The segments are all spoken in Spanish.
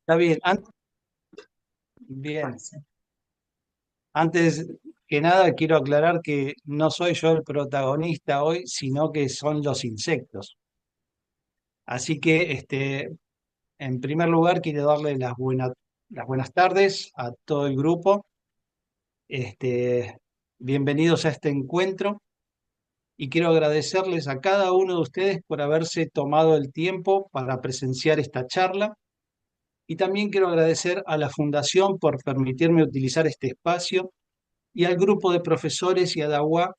Está bien. Bien. Antes que nada, quiero aclarar que no soy yo el protagonista hoy, sino que son los insectos. Así que, en primer lugar, quiero darle las buenas tardes a todo el grupo. Este, Bienvenidos a este encuentro y quiero agradecerles a cada uno de ustedes por haberse tomado el tiempo para presenciar esta charla. Y también quiero agradecer a la Fundación por permitirme utilizar este espacio y al grupo de profesores y a DAWA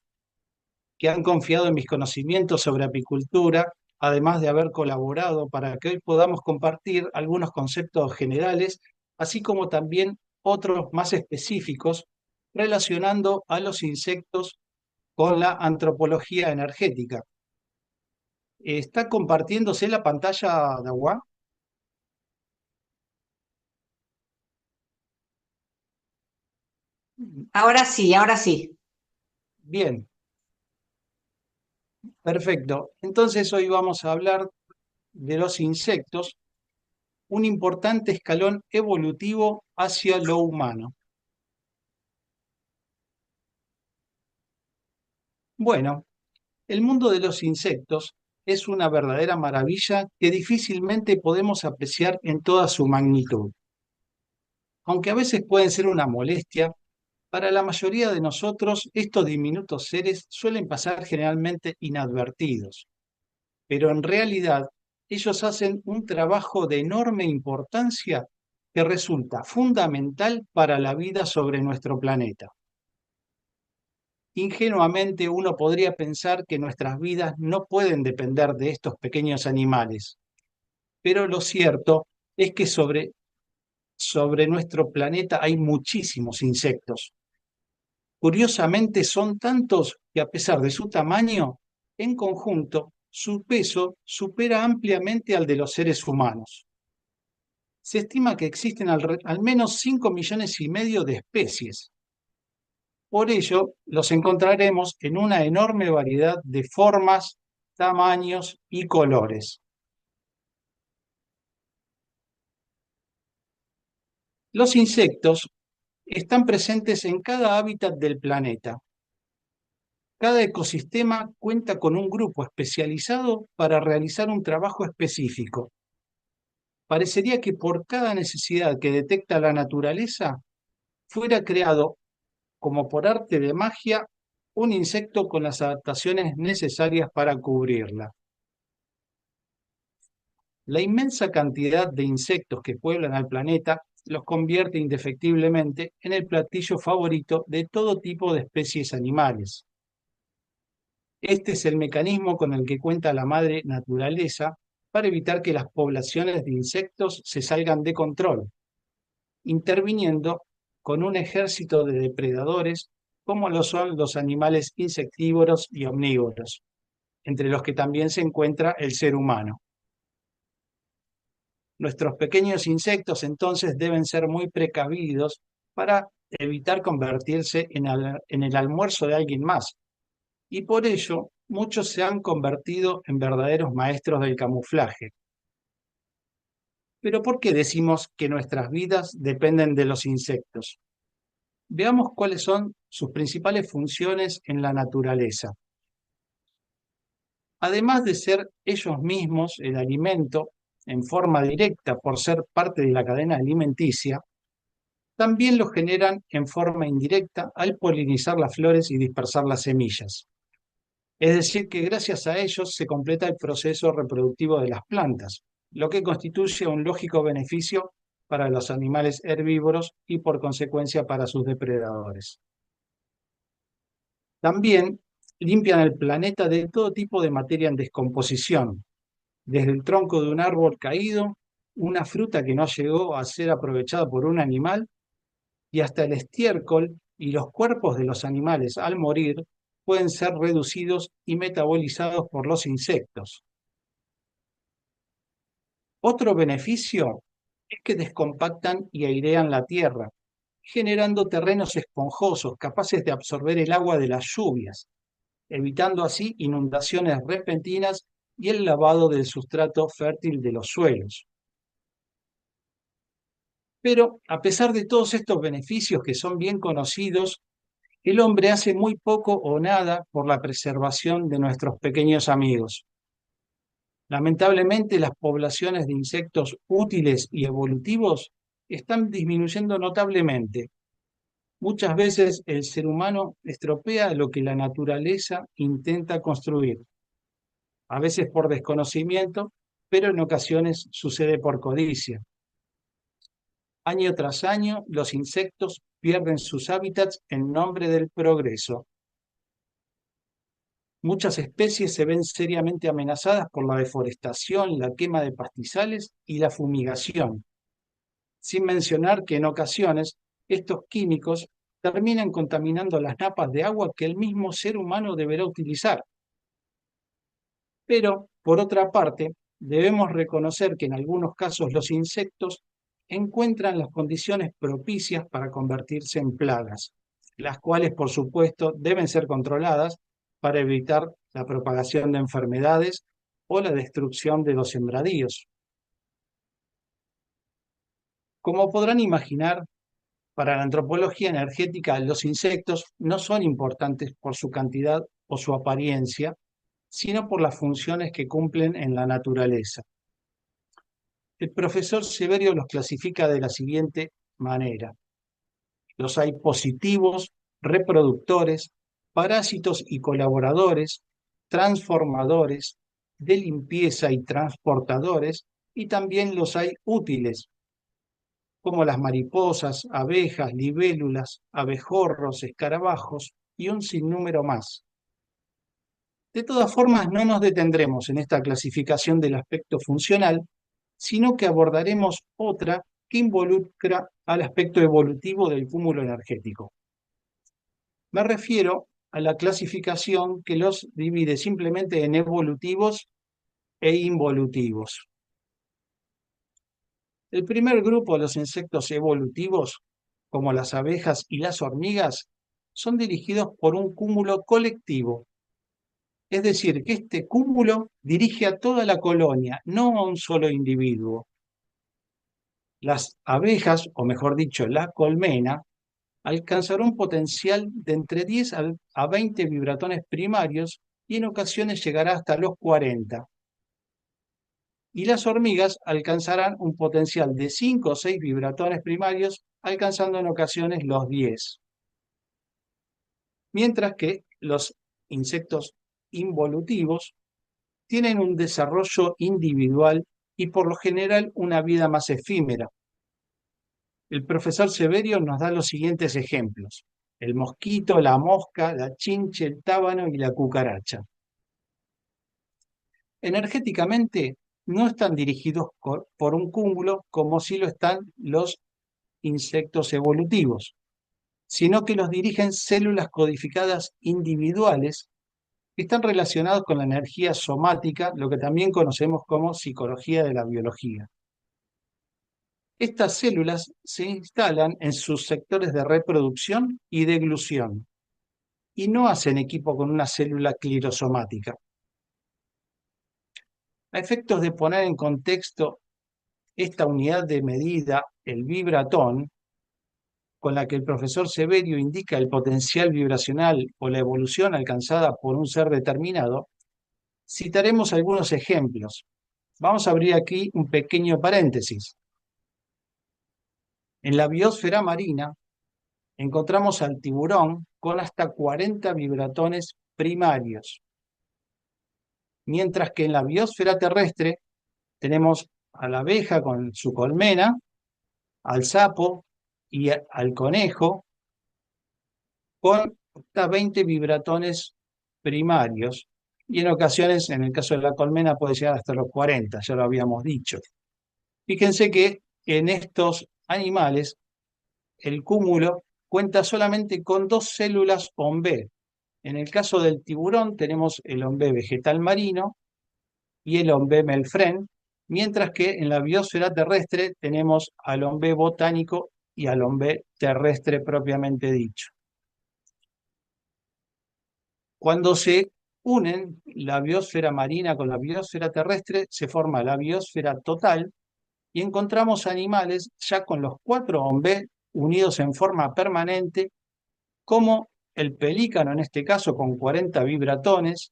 que han confiado en mis conocimientos sobre apicultura, además de haber colaborado para que hoy podamos compartir algunos conceptos generales, así como también otros más específicos relacionando a los insectos con la antropología energética. ¿Está compartiéndose la pantalla, DAWA? Ahora sí, ahora sí. Bien, perfecto. Entonces hoy vamos a hablar de los insectos, un importante escalón evolutivo hacia lo humano. Bueno, el mundo de los insectos es una verdadera maravilla que difícilmente podemos apreciar en toda su magnitud. Aunque a veces pueden ser una molestia, para la mayoría de nosotros estos diminutos seres suelen pasar generalmente inadvertidos, pero en realidad ellos hacen un trabajo de enorme importancia que resulta fundamental para la vida sobre nuestro planeta. Ingenuamente uno podría pensar que nuestras vidas no pueden depender de estos pequeños animales, pero lo cierto es que sobre nuestro planeta hay muchísimos insectos. Curiosamente son tantos que a pesar de su tamaño, en conjunto, su peso supera ampliamente al de los seres humanos. Se estima que existen al menos 5,5 millones de especies. Por ello, los encontraremos en una enorme variedad de formas, tamaños y colores. Los insectos están presentes en cada hábitat del planeta. Cada ecosistema cuenta con un grupo especializado para realizar un trabajo específico. Parecería que por cada necesidad que detecta la naturaleza, fuera creado, como por arte de magia, un insecto con las adaptaciones necesarias para cubrirla. La inmensa cantidad de insectos que pueblan al planeta los convierte indefectiblemente en el platillo favorito de todo tipo de especies animales. Este es el mecanismo con el que cuenta la madre naturaleza para evitar que las poblaciones de insectos se salgan de control, interviniendo con un ejército de depredadores como lo son los animales insectívoros y omnívoros, entre los que también se encuentra el ser humano. Nuestros pequeños insectos entonces deben ser muy precavidos para evitar convertirse en el almuerzo de alguien más. Y por ello, muchos se han convertido en verdaderos maestros del camuflaje. Pero ¿por qué decimos que nuestras vidas dependen de los insectos? Veamos cuáles son sus principales funciones en la naturaleza. Además de ser ellos mismos el alimento en forma directa por ser parte de la cadena alimenticia, también lo generan en forma indirecta al polinizar las flores y dispersar las semillas. Es decir, que gracias a ellos se completa el proceso reproductivo de las plantas, lo que constituye un lógico beneficio para los animales herbívoros y por consecuencia para sus depredadores. También limpian el planeta de todo tipo de materia en descomposición, desde el tronco de un árbol caído, una fruta que no llegó a ser aprovechada por un animal, y hasta el estiércol y los cuerpos de los animales al morir pueden ser reducidos y metabolizados por los insectos. Otro beneficio es que descompactan y airean la tierra, generando terrenos esponjosos capaces de absorber el agua de las lluvias, evitando así inundaciones repentinas y el lavado del sustrato fértil de los suelos. Pero a pesar de todos estos beneficios que son bien conocidos, el hombre hace muy poco o nada por la preservación de nuestros pequeños amigos. Lamentablemente, las poblaciones de insectos útiles y evolutivos están disminuyendo notablemente. Muchas veces el ser humano estropea lo que la naturaleza intenta construir, a veces por desconocimiento, pero en ocasiones sucede por codicia. Año tras año, los insectos pierden sus hábitats en nombre del progreso. Muchas especies se ven seriamente amenazadas por la deforestación, la quema de pastizales y la fumigación, sin mencionar que en ocasiones estos químicos terminan contaminando las napas de agua que el mismo ser humano deberá utilizar. Pero, por otra parte, debemos reconocer que en algunos casos los insectos encuentran las condiciones propicias para convertirse en plagas, las cuales, por supuesto, deben ser controladas para evitar la propagación de enfermedades o la destrucción de los sembradíos. Como podrán imaginar, para la antropología energética, los insectos no son importantes por su cantidad o su apariencia, sino por las funciones que cumplen en la naturaleza. El profesor Severio los clasifica de la siguiente manera. Los hay positivos, reproductores, parásitos y colaboradores, transformadores, de limpieza y transportadores, y también los hay útiles, como las mariposas, abejas, libélulas, abejorros, escarabajos y un sinnúmero más. De todas formas, no nos detendremos en esta clasificación del aspecto funcional, sino que abordaremos otra que involucra al aspecto evolutivo del cúmulo energético. Me refiero a la clasificación que los divide simplemente en evolutivos e involutivos. El primer grupo de los insectos evolutivos, como las abejas y las hormigas, son dirigidos por un cúmulo colectivo. Es decir, que este cúmulo dirige a toda la colonia, no a un solo individuo. Las abejas, o mejor dicho, la colmena, alcanzará un potencial de entre 10 a 20 vibratones primarios y en ocasiones llegará hasta los 40. Y las hormigas alcanzarán un potencial de 5 o 6 vibratones primarios, alcanzando en ocasiones los 10. Mientras que los insectos involutivos tienen un desarrollo individual y por lo general una vida más efímera. El profesor Severio nos da los siguientes ejemplos: el mosquito, la mosca, la chinche, el tábano y la cucaracha. Energéticamente no están dirigidos por un cúmulo como si lo están los insectos evolutivos, sino que los dirigen células codificadas individuales que están relacionados con la energía somática, lo que también conocemos como psicología de la biología. Estas células se instalan en sus sectores de reproducción y de eglusión y no hacen equipo con una célula clirosomática. A efectos de poner en contexto esta unidad de medida, el vibratón, con la que el profesor Severio indica el potencial vibracional o la evolución alcanzada por un ser determinado, citaremos algunos ejemplos. Vamos a abrir aquí un pequeño paréntesis. En la biosfera marina encontramos al tiburón con hasta 40 vibratones primarios, mientras que en la biosfera terrestre tenemos a la abeja con su colmena, al sapo y al conejo con hasta 20 vibratones primarios, y en ocasiones, en el caso de la colmena, puede llegar hasta los 40, ya lo habíamos dicho. Fíjense que en estos animales el cúmulo cuenta solamente con 2 células OMB. En el caso del tiburón tenemos el OMB vegetal marino y el OMB melfren, mientras que en la biosfera terrestre tenemos al OMB botánico y al OMB terrestre propiamente dicho. Cuando se unen la biosfera marina con la biosfera terrestre, se forma la biosfera total, y encontramos animales ya con los 4 unidos en forma permanente, como el pelícano en este caso con 40 vibratones,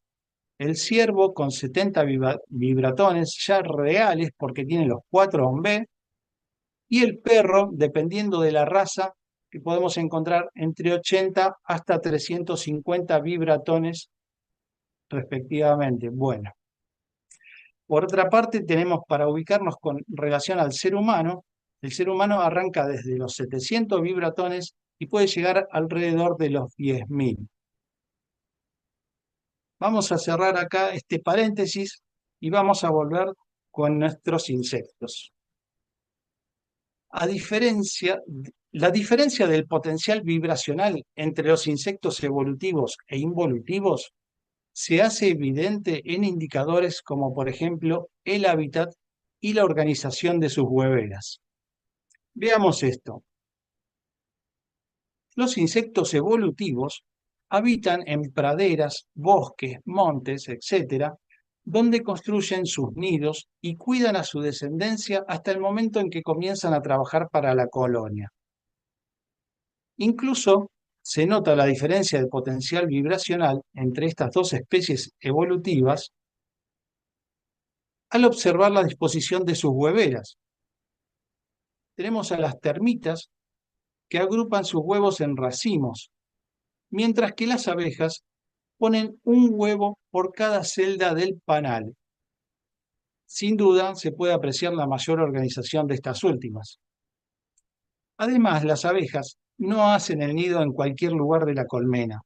el ciervo con 70 vibratones ya reales porque tiene los 4 y el perro, dependiendo de la raza, que podemos encontrar entre 80 hasta 350 vibratones respectivamente. Bueno, por otra parte, tenemos para ubicarnos con relación al ser humano, el ser humano arranca desde los 700 vibratones y puede llegar alrededor de los 10.000. Vamos a cerrar acá este paréntesis y vamos a volver con nuestros insectos. La diferencia del potencial vibracional entre los insectos evolutivos e involutivos se hace evidente en indicadores como, por ejemplo, el hábitat y la organización de sus hueveras. Veamos esto. Los insectos evolutivos habitan en praderas, bosques, montes, etc., donde construyen sus nidos y cuidan a su descendencia hasta el momento en que comienzan a trabajar para la colonia. Incluso se nota la diferencia de potencial vibracional entre estas dos especies evolutivas al observar la disposición de sus hueveras. Tenemos a las termitas que agrupan sus huevos en racimos, mientras que las abejas ponen un huevo por cada celda del panal. Sin duda se puede apreciar la mayor organización de estas últimas. Además, las abejas no hacen el nido en cualquier lugar de la colmena.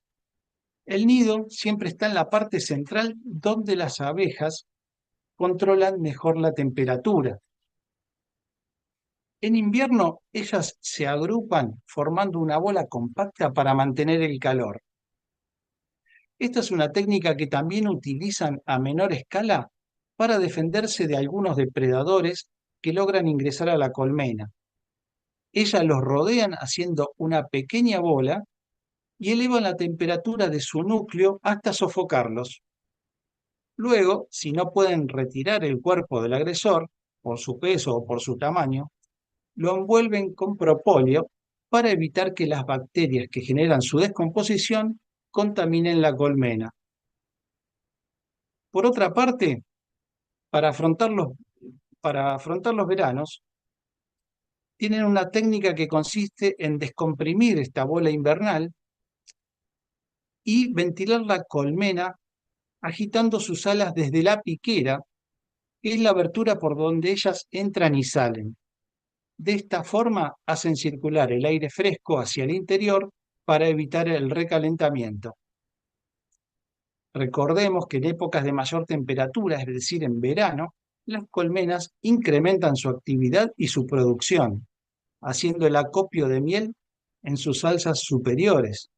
El nido siempre está en la parte central donde las abejas controlan mejor la temperatura. En invierno, ellas se agrupan formando una bola compacta para mantener el calor. Esta es una técnica que también utilizan a menor escala para defenderse de algunos depredadores que logran ingresar a la colmena. Ellas los rodean haciendo una pequeña bola y elevan la temperatura de su núcleo hasta sofocarlos. Luego, si no pueden retirar el cuerpo del agresor, por su peso o por su tamaño, lo envuelven con propóleo para evitar que las bacterias que generan su descomposición contaminen la colmena. Por otra parte, para afrontar los veranos, tienen una técnica que consiste en descomprimir esta bola invernal y ventilar la colmena agitando sus alas desde la piquera, que es la abertura por donde ellas entran y salen. De esta forma hacen circular el aire fresco hacia el interior para evitar el recalentamiento. Recordemos que en épocas de mayor temperatura, es decir, en verano, las colmenas incrementan su actividad y su producción, haciendo el acopio de miel en sus alzas superiores.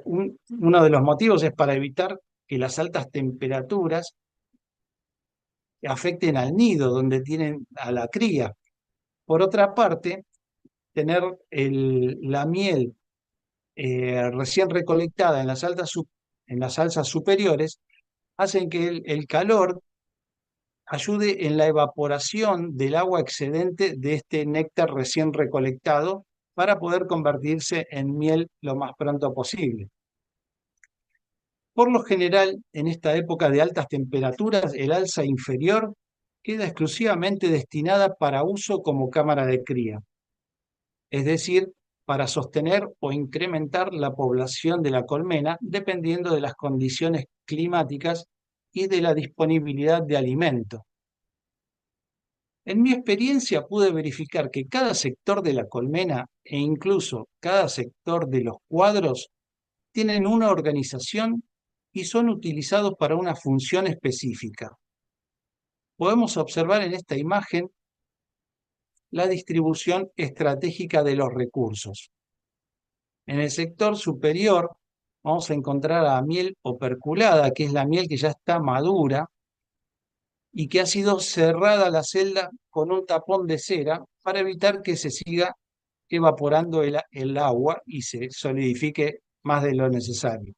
Uno de los motivos es para evitar que las altas temperaturas afecten al nido donde tienen a la cría. Por otra parte, tener la miel recién recolectada en las alzas superiores hacen que el calor ayude en la evaporación del agua excedente de este néctar recién recolectado para poder convertirse en miel lo más pronto posible. Por lo general, en esta época de altas temperaturas, el alza inferior queda exclusivamente destinada para uso como cámara de cría, es decir, para sostener o incrementar la población de la colmena dependiendo de las condiciones climáticas y de la disponibilidad de alimento. En mi experiencia pude verificar que cada sector de la colmena e incluso cada sector de los cuadros tienen una organización y son utilizados para una función específica. Podemos observar en esta imagen la distribución estratégica de los recursos. En el sector superior vamos a encontrar a miel operculada, que es la miel que ya está madura y que ha sido cerrada la celda con un tapón de cera para evitar que se siga evaporando el agua y se solidifique más de lo necesario.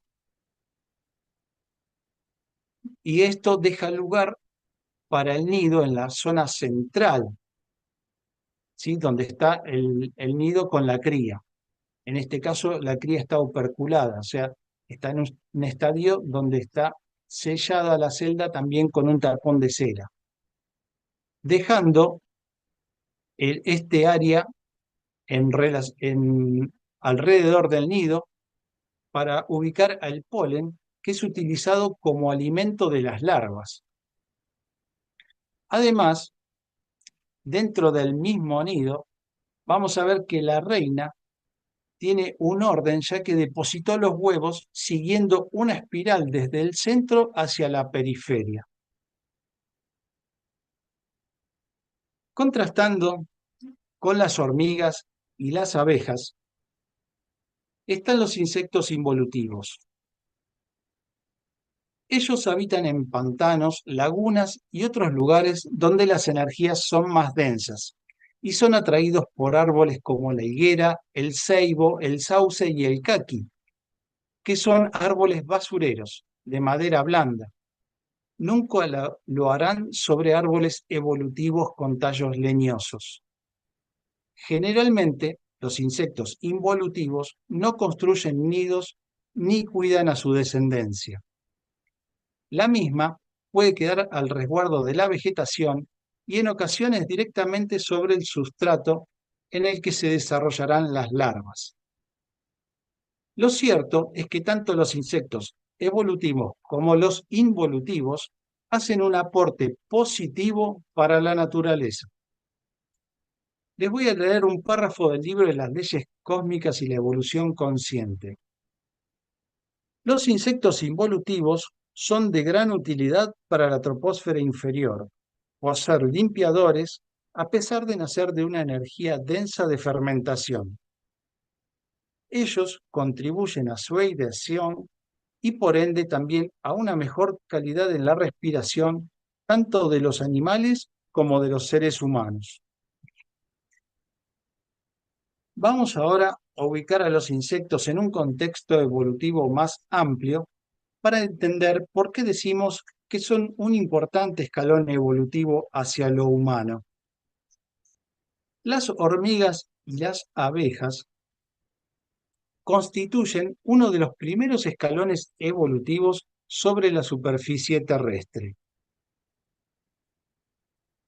Y esto deja lugar para el nido en la zona central, ¿sí? Donde está el nido con la cría. En este caso, la cría está operculada, o sea, está en un estadio donde está sellada la celda también con un tapón de cera, dejando este área alrededor del nido para ubicar al polen, que es utilizado como alimento de las larvas. Además, dentro del mismo nido, vamos a ver que la reina tiene un orden ya que depositó los huevos siguiendo una espiral desde el centro hacia la periferia. Contrastando con las hormigas y las abejas, están los insectos involutivos. Ellos habitan en pantanos, lagunas y otros lugares donde las energías son más densas y son atraídos por árboles como la higuera, el ceibo, el sauce y el caqui, que son árboles basureros de madera blanda. Nunca lo harán sobre árboles evolutivos con tallos leñosos. Generalmente, los insectos involutivos no construyen nidos ni cuidan a su descendencia. La misma puede quedar al resguardo de la vegetación y en ocasiones directamente sobre el sustrato en el que se desarrollarán las larvas. Lo cierto es que tanto los insectos evolutivos como los involutivos hacen un aporte positivo para la naturaleza. Les voy a leer un párrafo del libro de las leyes cósmicas y la evolución consciente. Los insectos involutivos son de gran utilidad para la troposfera inferior, por ser limpiadores, a pesar de nacer de una energía densa de fermentación. Ellos contribuyen a su aireación y por ende también a una mejor calidad en la respiración, tanto de los animales como de los seres humanos. Vamos ahora a ubicar a los insectos en un contexto evolutivo más amplio para entender por qué decimos que son un importante escalón evolutivo hacia lo humano. Las hormigas y las abejas constituyen uno de los primeros escalones evolutivos sobre la superficie terrestre.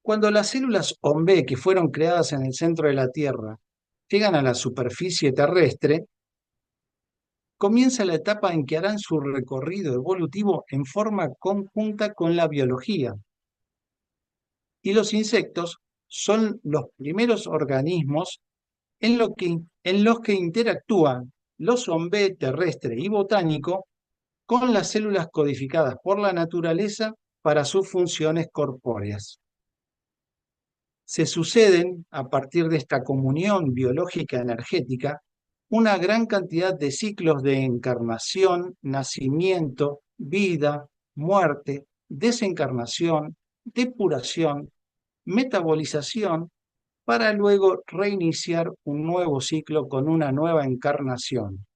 Cuando las células OMB que fueron creadas en el centro de la Tierra llegan a la superficie terrestre, comienza la etapa en que harán su recorrido evolutivo en forma conjunta con la biología. Y los insectos son los primeros organismos en los que interactúan los OMB terrestre y botánico con las células codificadas por la naturaleza para sus funciones corpóreas. Se suceden, a partir de esta comunión biológica energética, una gran cantidad de ciclos de encarnación, nacimiento, vida, muerte, desencarnación, depuración, metabolización, para luego reiniciar un nuevo ciclo con una nueva encarnación.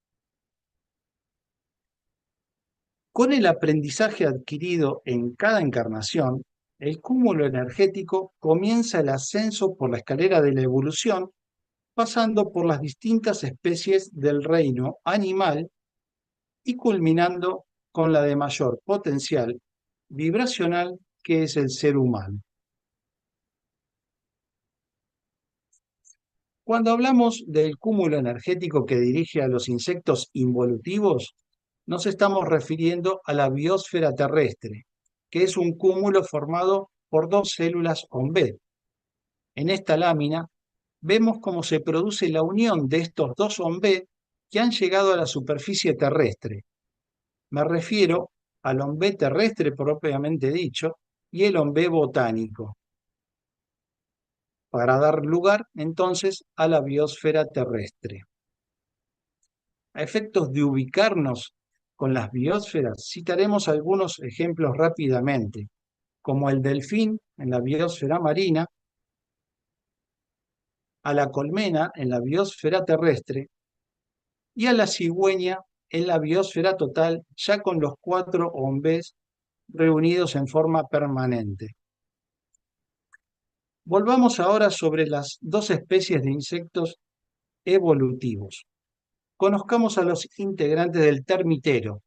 Con el aprendizaje adquirido en cada encarnación, el cúmulo energético comienza el ascenso por la escalera de la evolución, pasando por las distintas especies del reino animal y culminando con la de mayor potencial vibracional, que es el ser humano. Cuando hablamos del cúmulo energético que dirige a los insectos involutivos, nos estamos refiriendo a la biosfera terrestre, que es un cúmulo formado por dos células OMB. En esta lámina vemos cómo se produce la unión de estos dos OMB que han llegado a la superficie terrestre. Me refiero al OMB terrestre propiamente dicho y el OMB botánico, para dar lugar entonces a la biosfera terrestre. A efectos de ubicarnos con las biosferas, citaremos algunos ejemplos rápidamente, como el delfín en la biosfera marina, a la colmena en la biosfera terrestre y a la cigüeña en la biosfera total, ya con los 4 OMBs reunidos en forma permanente. Volvamos ahora sobre las dos especies de insectos evolutivos. Conozcamos a los integrantes del termitero.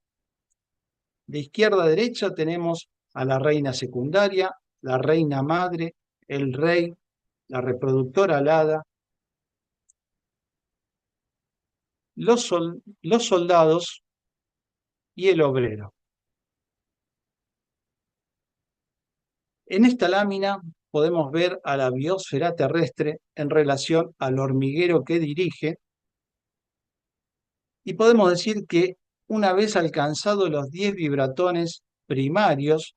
De izquierda a derecha tenemos a la reina secundaria, la reina madre, el rey, la reproductora alada, los soldados y el obrero. En esta lámina podemos ver a la biosfera terrestre en relación al hormiguero que dirige y podemos decir que una vez alcanzados los 10 vibratones primarios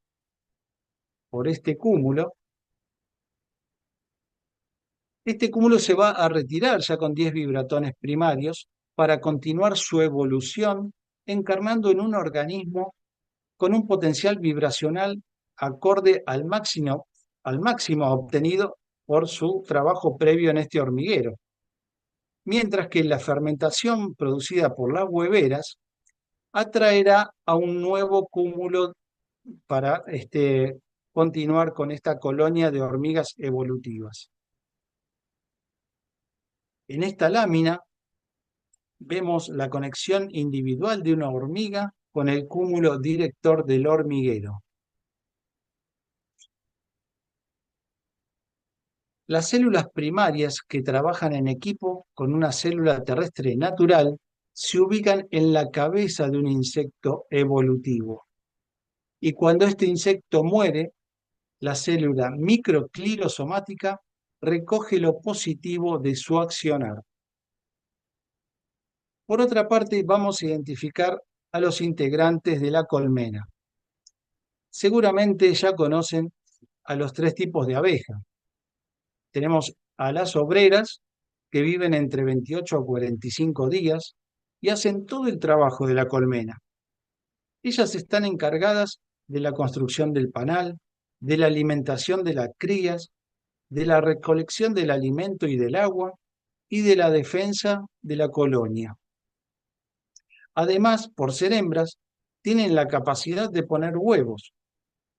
por este cúmulo se va a retirar ya con 10 vibratones primarios para continuar su evolución encarnando en un organismo con un potencial vibracional acorde al máximo obtenido por su trabajo previo en este hormiguero. Mientras que la fermentación producida por las hueveras atraerá a un nuevo cúmulo para continuar con esta colonia de hormigas evolutivas. En esta lámina vemos la conexión individual de una hormiga con el cúmulo director del hormiguero. Las células primarias que trabajan en equipo con una célula terrestre natural se ubican en la cabeza de un insecto evolutivo. Y cuando este insecto muere, la célula microclirosomática recoge lo positivo de su accionar. Por otra parte, vamos a identificar a los integrantes de la colmena. Seguramente ya conocen a los tres tipos de abeja. Tenemos a las obreras, que viven entre 28 a 45 días y hacen todo el trabajo de la colmena. Ellas están encargadas de la construcción del panal, de la alimentación de las crías, de la recolección del alimento y del agua y de la defensa de la colonia. Además, por ser hembras, tienen la capacidad de poner huevos,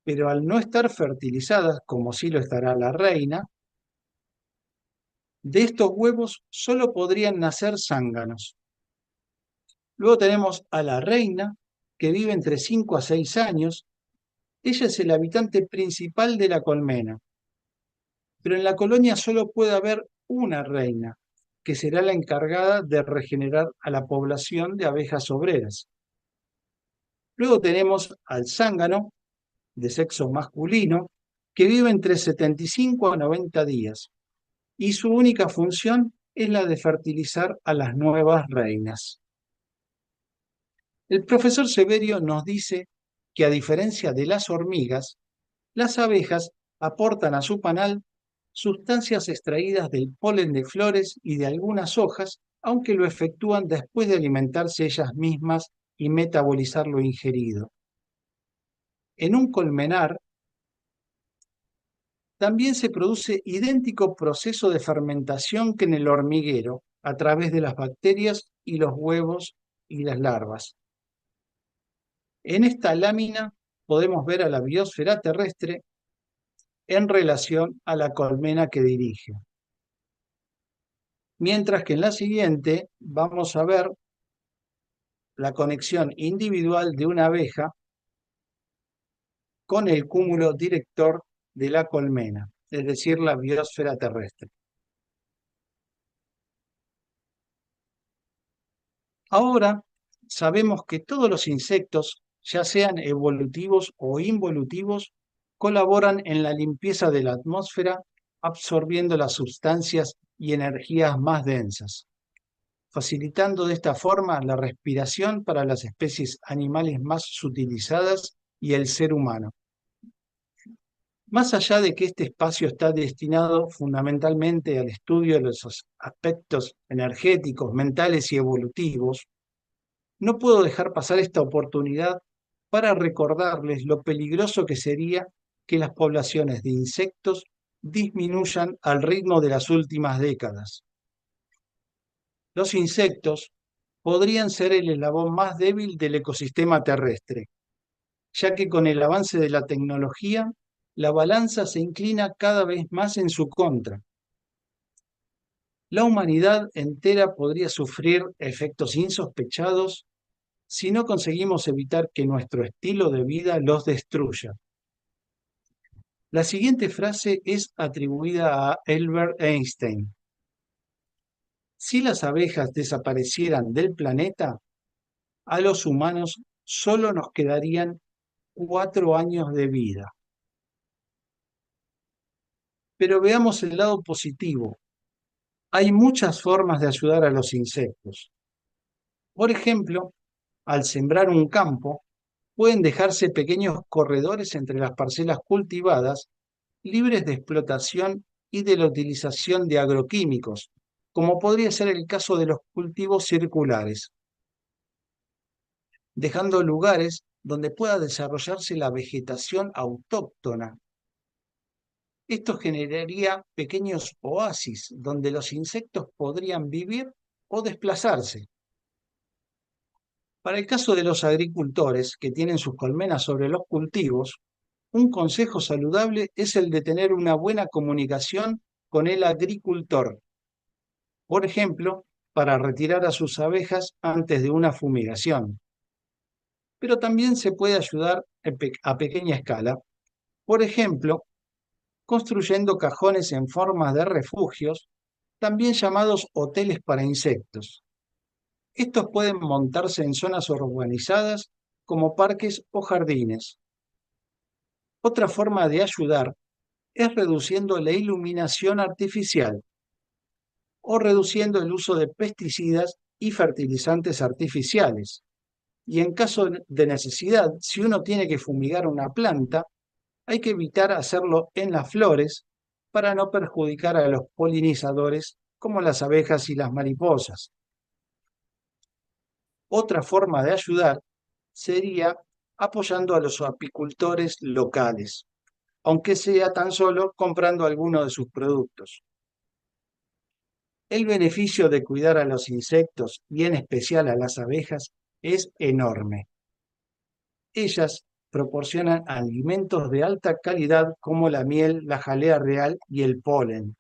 pero al no estar fertilizadas, como sí lo estará la reina, de estos huevos solo podrían nacer zánganos. Luego tenemos a la reina, que vive entre 5 a 6 años. Ella es el habitante principal de la colmena, pero en la colonia solo puede haber una reina, que será la encargada de regenerar a la población de abejas obreras. Luego tenemos al zángano, de sexo masculino, que vive entre 75 a 90 días, y su única función es la de fertilizar a las nuevas reinas. El profesor Severio nos dice que a diferencia de las hormigas, las abejas aportan a su panal sustancias extraídas del polen de flores y de algunas hojas, aunque lo efectúan después de alimentarse ellas mismas y metabolizar lo ingerido. En un colmenar también se produce idéntico proceso de fermentación que en el hormiguero, a través de las bacterias y los huevos y las larvas. En esta lámina podemos ver a la biosfera terrestre en relación a la colmena que dirige. Mientras que en la siguiente vamos a ver la conexión individual de una abeja con el cúmulo director de la colmena, es decir, la biosfera terrestre. Ahora sabemos que todos los insectos, ya sean evolutivos o involutivos, colaboran en la limpieza de la atmósfera, absorbiendo las sustancias y energías más densas, facilitando de esta forma la respiración para las especies animales más sutilizadas y el ser humano. Más allá de que este espacio está destinado fundamentalmente al estudio de los aspectos energéticos, mentales y evolutivos, no puedo dejar pasar esta oportunidad para recordarles lo peligroso que sería que las poblaciones de insectos disminuyan al ritmo de las últimas décadas. Los insectos podrían ser el eslabón más débil del ecosistema terrestre, ya que con el avance de la tecnología la balanza se inclina cada vez más en su contra. La humanidad entera podría sufrir efectos insospechados si no conseguimos evitar que nuestro estilo de vida los destruya. La siguiente frase es atribuida a Albert Einstein. Si las abejas desaparecieran del planeta, a los humanos solo nos quedarían 4 años de vida. Pero veamos el lado positivo. Hay muchas formas de ayudar a los insectos. Por ejemplo, al sembrar un campo, pueden dejarse pequeños corredores entre las parcelas cultivadas, libres de explotación y de la utilización de agroquímicos, como podría ser el caso de los cultivos circulares, dejando lugares donde pueda desarrollarse la vegetación autóctona. Esto generaría pequeños oasis donde los insectos podrían vivir o desplazarse. Para el caso de los agricultores que tienen sus colmenas sobre los cultivos, un consejo saludable es el de tener una buena comunicación con el agricultor. Por ejemplo, para retirar a sus abejas antes de una fumigación. Pero también se puede ayudar a pequeña escala. Por ejemplo, construyendo cajones en forma de refugios, también llamados hoteles para insectos. Estos pueden montarse en zonas urbanizadas como parques o jardines. Otra forma de ayudar es reduciendo la iluminación artificial o reduciendo el uso de pesticidas y fertilizantes artificiales. Y en caso de necesidad, si uno tiene que fumigar una planta, hay que evitar hacerlo en las flores para no perjudicar a los polinizadores como las abejas y las mariposas. Otra forma de ayudar sería apoyando a los apicultores locales, aunque sea tan solo comprando alguno de sus productos. El beneficio de cuidar a los insectos y en especial a las abejas es enorme. Ellas proporcionan alimentos de alta calidad como la miel, la jalea real y el polen.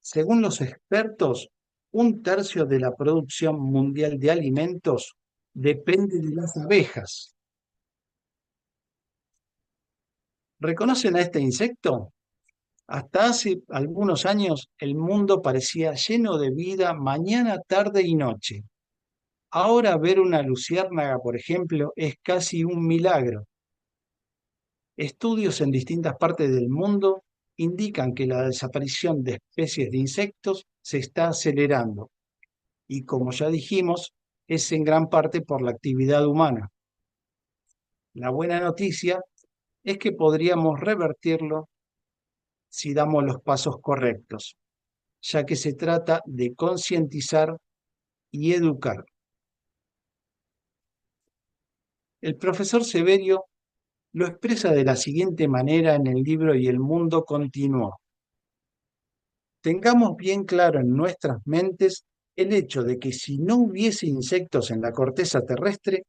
Según los expertos, 1/3 de la producción mundial de alimentos depende de las abejas. ¿Reconocen a este insecto? Hasta hace algunos años el mundo parecía lleno de vida mañana, tarde y noche. Ahora ver una luciérnaga, por ejemplo, es casi un milagro. Estudios en distintas partes del mundo indican que la desaparición de especies de insectos se está acelerando y, como ya dijimos, es en gran parte por la actividad humana. La buena noticia es que podríamos revertirlo si damos los pasos correctos, ya que se trata de concientizar y educar. El profesor Severio lo expresa de la siguiente manera en el libro Y el mundo continuó. Tengamos bien claro en nuestras mentes el hecho de que si no hubiese insectos en la corteza terrestre,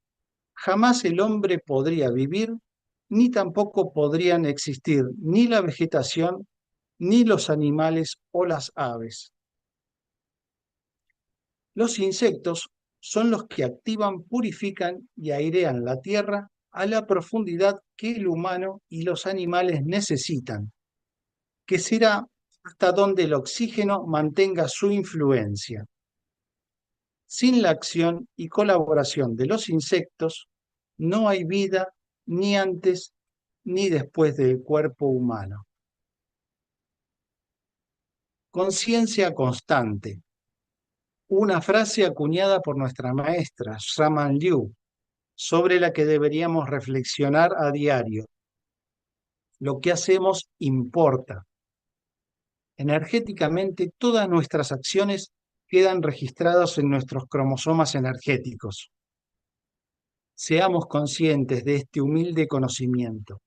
jamás el hombre podría vivir, ni tampoco podrían existir ni la vegetación, ni los animales o las aves. Los insectos son los que activan, purifican y airean la tierra a la profundidad que el humano y los animales necesitan, que será hasta donde el oxígeno mantenga su influencia. Sin la acción y colaboración de los insectos, no hay vida ni antes ni después del cuerpo humano. Conciencia constante. Una frase acuñada por nuestra maestra, Shaman Liu, sobre la que deberíamos reflexionar a diario. Lo que hacemos importa. Energéticamente, todas nuestras acciones quedan registradas en nuestros cromosomas energéticos. Seamos conscientes de este humilde conocimiento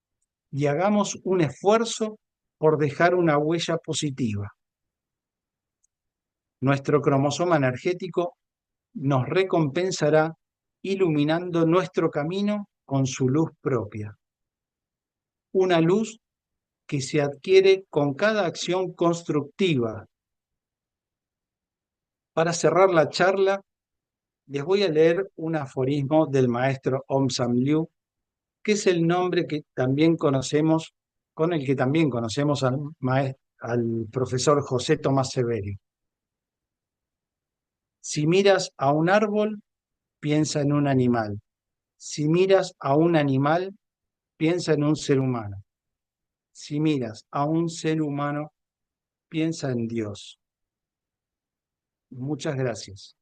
y hagamos un esfuerzo por dejar una huella positiva. Nuestro cromosoma energético nos recompensará iluminando nuestro camino con su luz propia. una luz que se adquiere con cada acción constructiva. Para cerrar la charla, les voy a leer un aforismo del maestro Om Sam Liu, que es el nombre que también conocemos, con el que también conocemos al profesor José Tomás Severi. Si miras a un árbol, piensa en un animal. Si miras a un animal, piensa en un ser humano. Si miras a un ser humano, piensa en Dios. Muchas gracias.